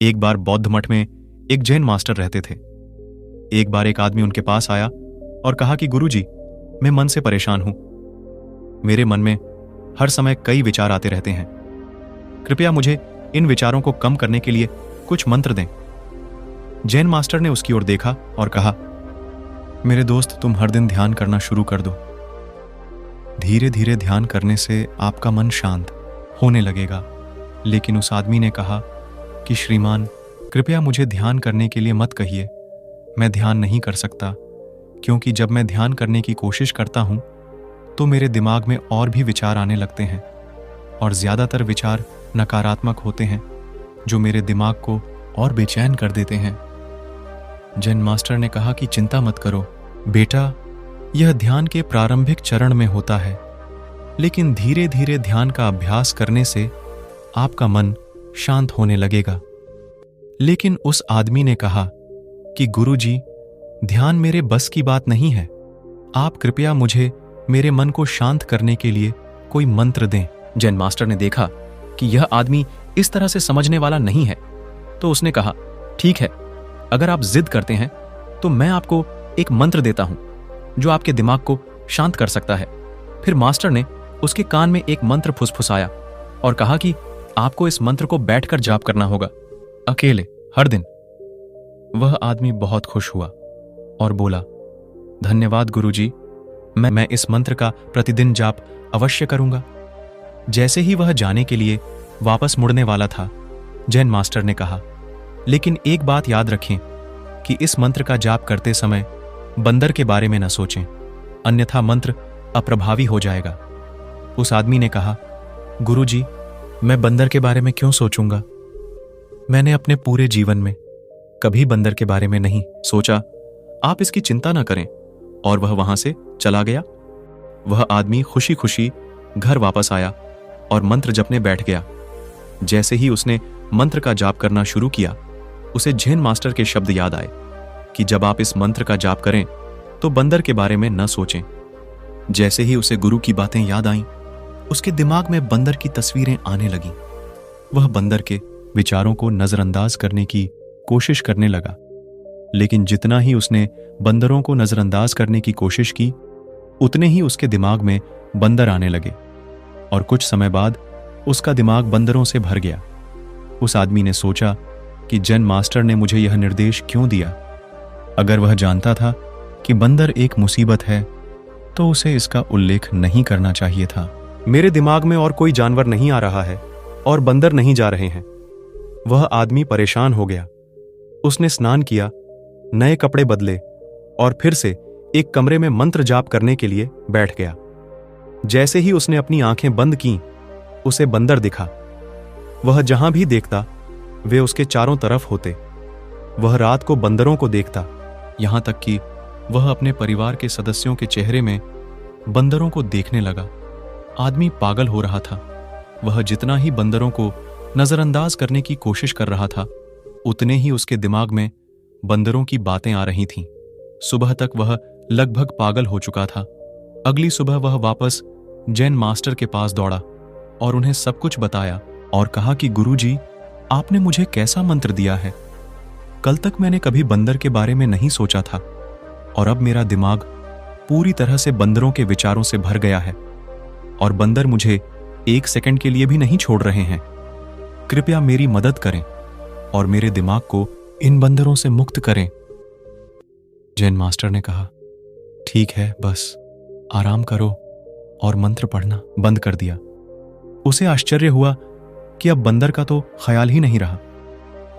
एक बार बौद्ध मठ में एक जैन मास्टर रहते थे। एक बार एक आदमी उनके पास आया और कहा कि गुरुजी, मैं मन से परेशान हूं। मेरे मन में हर समय कई विचार आते रहते हैं। कृपया मुझे इन विचारों को कम करने के लिए कुछ मंत्र दें। जैन मास्टर ने उसकी ओर देखा और कहा, मेरे दोस्त, तुम हर दिन ध्यान करना शुरू कर दो। धीरे धीरे ध्यान करने से आपका मन शांत होने लगेगा। लेकिन उस आदमी ने कहा कि श्रीमान, कृपया मुझे ध्यान करने के लिए मत कहिए। मैं ध्यान नहीं कर सकता, क्योंकि जब मैं ध्यान करने की कोशिश करता हूं तो मेरे दिमाग में और भी विचार आने लगते हैं, और ज्यादातर विचार नकारात्मक होते हैं जो मेरे दिमाग को और बेचैन कर देते हैं। जैन मास्टर ने कहा कि चिंता मत करो बेटा, यह ध्यान के प्रारंभिक चरण में होता है, लेकिन धीरे धीरे ध्यान का अभ्यास करने से आपका मन शांत होने लगेगा। लेकिन उस आदमी ने कहा कि गुरुजी, ध्यान मेरे बस की बात नहीं है। आप कृपया मुझे मेरे मन को शांत करने के लिए कोई मंत्र दें। जैन मास्टर ने देखा कि यह आदमी इस तरह से समझने वाला नहीं है, तो उसने कहा, ठीक है, अगर आप जिद करते हैं तो मैं आपको एक मंत्र देता हूं जो आपके दिमाग को शांत कर सकता है। फिर मास्टर ने उसके कान में एक मंत्र फुसफुसाया और कहा कि आपको इस मंत्र को बैठकर जाप करना होगा, अकेले, हर दिन। वह आदमी बहुत खुश हुआ और बोला, धन्यवाद गुरुजी, मैं इस मंत्र का प्रतिदिन जाप अवश्य करूंगा। जैसे ही वह जाने के लिए वापस मुड़ने वाला था, जैन मास्टर ने कहा, लेकिन एक बात याद रखें कि इस मंत्र का जाप करते समय बंदर के बारे में न सोचें, अन्यथा मंत्र अप्रभावी हो जाएगा। उस आदमी ने कहा, गुरुजी, मैं बंदर के बारे में क्यों सोचूंगा? मैंने अपने पूरे जीवन में कभी बंदर के बारे में नहीं सोचा। आप इसकी चिंता न करें। और वह वहां से चला गया। वह आदमी खुशी खुशी घर वापस आया और मंत्र जपने बैठ गया। जैसे ही उसने मंत्र का जाप करना शुरू किया, उसे जैन मास्टर के शब्द याद आए कि जब आप इस मंत्र का जाप करें तो बंदर के बारे में न सोचें। जैसे ही उसे गुरु की बातें याद आईं, उसके दिमाग में बंदर की तस्वीरें आने लगीं। वह बंदर के विचारों को नजरअंदाज करने की कोशिश करने लगा, लेकिन जितना ही उसने बंदरों को नजरअंदाज करने की कोशिश की, उतने ही उसके दिमाग में बंदर आने लगे, और कुछ समय बाद उसका दिमाग बंदरों से भर गया। उस आदमी ने सोचा कि जैन मास्टर ने मुझे यह निर्देश क्यों दिया? अगर वह जानता था कि बंदर एक मुसीबत है, तो उसे इसका उल्लेख नहीं करना चाहिए था। मेरे दिमाग में और कोई जानवर नहीं आ रहा है और बंदर नहीं जा रहे हैं। वह आदमी परेशान हो गया। उसने स्नान किया, नए कपड़े बदले और फिर से एक कमरे में मंत्र जाप करने के लिए बैठ गया। जैसे ही उसने अपनी आंखें बंद कीं, उसे बंदर दिखा। वह जहां भी देखता, वे उसके चारों तरफ होते। वह रात को बंदरों को देखता, यहां तक कि वह अपने परिवार के सदस्यों के चेहरे में बंदरों को देखने लगा। आदमी पागल हो रहा था। वह जितना ही बंदरों को नजरअंदाज करने की कोशिश कर रहा था, उतने ही उसके दिमाग में बंदरों की बातें आ रही थीं। सुबह तक वह लगभग पागल हो चुका था। अगली सुबह वह वापस जैन मास्टर के पास दौड़ा और उन्हें सब कुछ बताया और कहा कि गुरुजी, आपने मुझे कैसा मंत्र दिया है? कल तक मैंने कभी बंदर के बारे में नहीं सोचा था, और अब मेरा दिमाग पूरी तरह से बंदरों के विचारों से भर गया है, और बंदर मुझे एक सेकंड के लिए भी नहीं छोड़ रहे हैं। कृपया मेरी मदद करें और मेरे दिमाग को इन बंदरों से मुक्त करें। जैन मास्टर ने कहा, ठीक है, बस आराम करो, और मंत्र पढ़ना बंद कर दिया। उसे आश्चर्य हुआ कि अब बंदर का तो ख्याल ही नहीं रहा।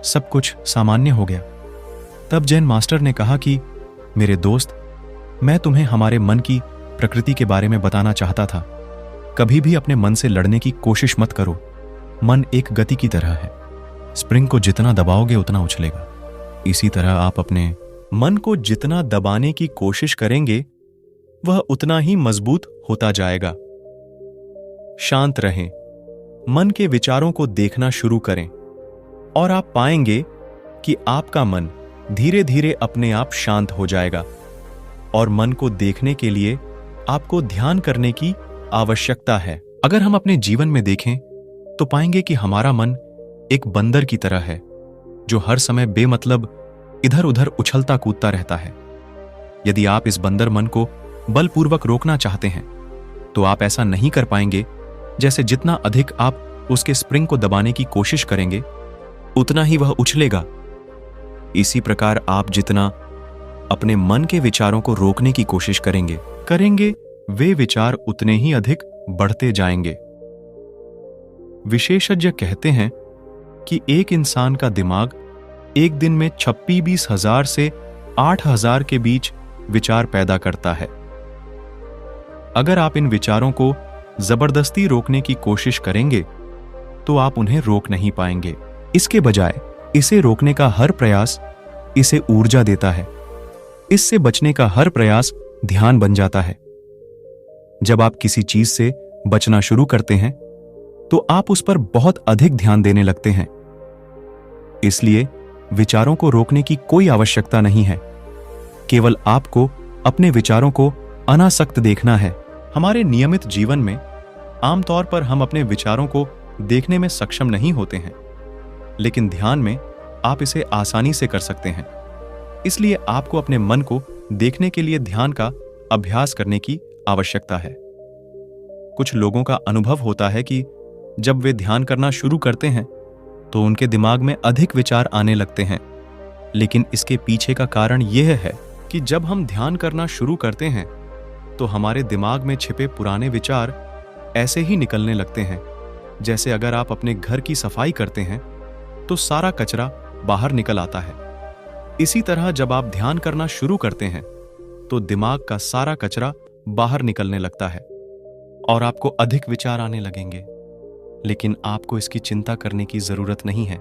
सब कुछ सामान्य हो गया। तब जैन मास्टर ने कहा कि मेरे दोस्त, मैं तुम्हें हमारे मन की प्रकृति के बारे में बताना चाहता था। कभी भी अपने मन से लड़ने की कोशिश मत करो। मन एक गति की तरह है। स्प्रिंग को जितना दबाओगे उतना उछलेगा। इसी तरह आप अपने मन को जितना दबाने की कोशिश करेंगे, वह उतना ही मजबूत होता जाएगा। शांत रहें, मन के विचारों को देखना शुरू करें, और आप पाएंगे कि आपका मन धीरे धीरे अपने आप शांत हो जाएगा। और मन को देखने के लिए आपको ध्यान करने की आवश्यकता है। अगर हम अपने जीवन में देखें तो पाएंगे कि हमारा मन एक बंदर की तरह है। जो हर समय बेमतलब इधर उधर उछलता कूदता रहता है। यदि आप इस बंदर मन को बलपूर्वक रोकना चाहते हैं तो आप ऐसा नहीं कर पाएंगे। जैसे जितना अधिक आप उसके स्प्रिंग को दबाने की कोशिश करेंगे उतना ही वह उछलेगा। इसी प्रकार आप जितना अपने मन के विचारों को रोकने की कोशिश करेंगे वे विचार उतने ही अधिक बढ़ते जाएंगे। विशेषज्ञ कहते हैं कि एक इंसान का दिमाग एक दिन में 26,000 से 8,000 के बीच विचार पैदा करता है। अगर आप इन विचारों को जबरदस्ती रोकने की कोशिश करेंगे तो आप उन्हें रोक नहीं पाएंगे। इसके बजाय इसे रोकने का हर प्रयास इसे ऊर्जा देता है। इससे बचने का हर प्रयास ध्यान बन जाता है। जब आप किसी चीज से बचना शुरू करते हैं तो आप उस पर बहुत अधिक ध्यान देने लगते हैं। इसलिए विचारों को रोकने की कोई आवश्यकता नहीं है। केवल आपको अपने विचारों को अनासक्त देखना है। हमारे नियमित जीवन में आमतौर पर हम अपने विचारों को देखने में सक्षम नहीं होते हैं, लेकिन ध्यान में आप इसे आसानी से कर सकते हैं। इसलिए आपको अपने मन को देखने के लिए ध्यान का अभ्यास करने की आवश्यकता है। कुछ लोगों का अनुभव होता है कि जब वे ध्यान करना शुरू करते हैं तो उनके दिमाग में अधिक विचार आने लगते हैं। लेकिन इसके पीछे का कारण यह है कि जब हम ध्यान करना शुरू करते हैं तो हमारे दिमाग में छिपे पुराने विचार ऐसे ही निकलने लगते हैं। जैसे अगर आप अपने घर की सफाई करते हैं तो सारा कचरा बाहर निकल आता है। इसी तरह जब आप ध्यान करना शुरू करते हैं तो दिमाग का सारा कचरा बाहर निकलने लगता है और आपको अधिक विचार आने लगेंगे। लेकिन आपको इसकी चिंता करने की जरूरत नहीं है।